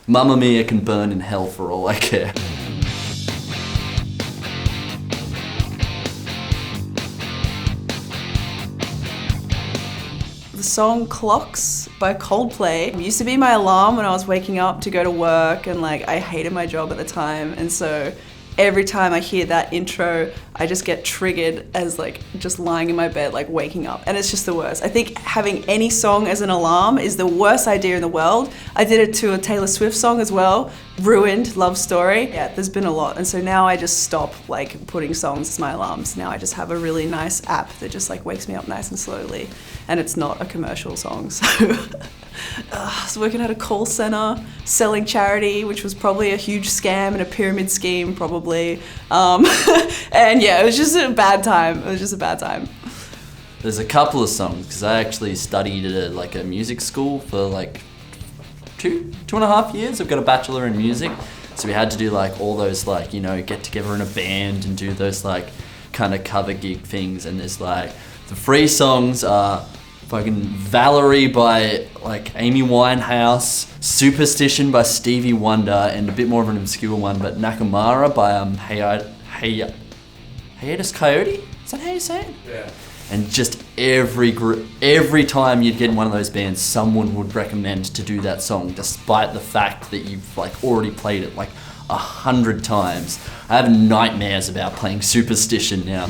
Mamma Mia can burn in hell for all I care. The song Clocks by COLDPLAY used to be my alarm when I was waking up to go to work, and like I hated my job at the time, and so every time I hear that intro, I just get triggered as like just lying in my bed, like waking up, and it's just the worst. I think having any song as an alarm is the worst idea in the world. I did it to a Taylor Swift song as well, Ruined, Love Story. Yeah, there's been a lot, and so now I just stop like putting songs as my alarms. Now I just have a really nice app that just like wakes me up nice and slowly, and it's not a commercial song, so. I was working at a call center, selling charity, which was probably a huge scam and a pyramid scheme, probably. And yeah, it was just a bad time. There's a couple of songs, because I actually studied at a music school for like two and a half years. I've got a bachelor in music, so we had to do like all those like, you know, get together in a band and do those like kind of cover gig things. And there's like, the free songs are fucking Valerie by like Amy Winehouse, Superstition by Stevie Wonder, and a bit more of an obscure one, but NAKAMARRA by HIATUS KAIYOTE? Is that how you say it? Yeah. And just every time you'd get in one of those bands, someone would recommend to do that song, despite the fact that you've like already played it like 100 times. I have nightmares about playing Superstition now.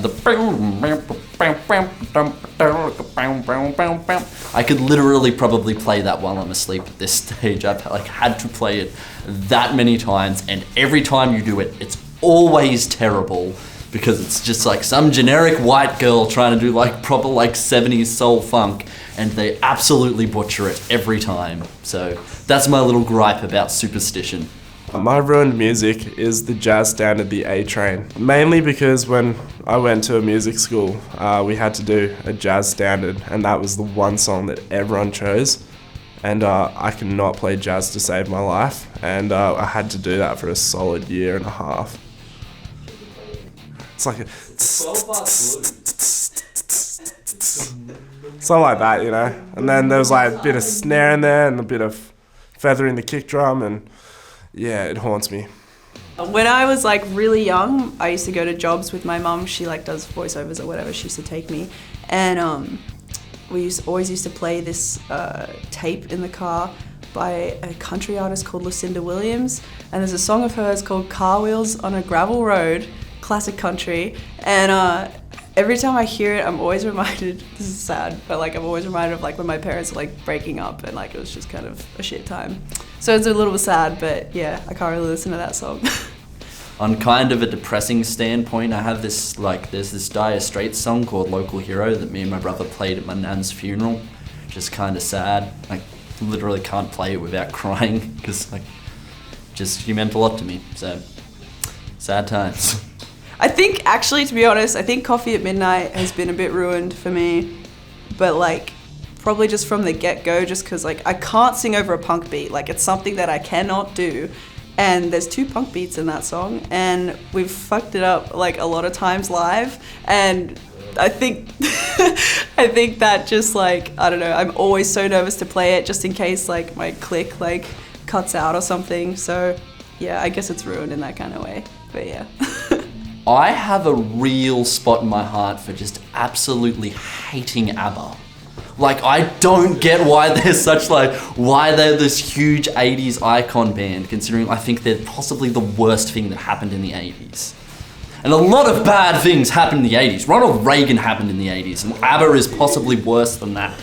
I could literally probably play that while I'm asleep at this stage. I've like had to play it that many times, and every time you do it, it's always terrible, because it's just like some generic white girl trying to do like proper like 70s soul funk, and they absolutely butcher it every time. So that's my little gripe about Superstition. My ruined music is the jazz standard, the A Train. Mainly because when I went to a music school, we had to do a jazz standard, and that was the one song that everyone chose. And I could not play jazz to save my life, and I had to do that for a solid year and a half. It's like a something like that, you know. And then there was like a bit of snare in there and a bit of feather in the kick drum, and yeah, it haunts me. When I was like really young, I used to go to jobs with my mum. She like does voiceovers or whatever. She used to take me, and we always used to play this tape in the car by a country artist called Lucinda Williams, and there's a song of hers called Car Wheels on a Gravel Road, classic country, and every time I hear it, I'm always reminded, this is sad, but like I'm always reminded of like when my parents were like breaking up, and like it was just kind of a shit time. So it's a little bit sad, but yeah, I can't really listen to that song. On kind of a depressing standpoint, I have this like, there's this Dire Straits song called Local Hero that me and my brother played at my nan's funeral. Just kind of sad. Like literally can't play it without crying, because like just he meant a lot to me. So sad times. I think actually, to be honest, I think Coffee at Midnight has been a bit ruined for me, but like probably just from the get-go, just because like I can't sing over a punk beat. Like it's something that I cannot do. And there's 2 punk beats in that song, and we've fucked it up like a lot of times live, and I think I think that just like, I don't know, I'm always so nervous to play it just in case like my click like cuts out or something. So yeah, I guess it's ruined in that kind of way, but yeah. I have a real spot in my heart for just absolutely hating ABBA. Like, I don't get why they're this huge 80s icon band, considering I think they're possibly the worst thing that happened in the 80s. And a lot of bad things happened in the 80s. Ronald Reagan happened in the 80s, and ABBA is possibly worse than that.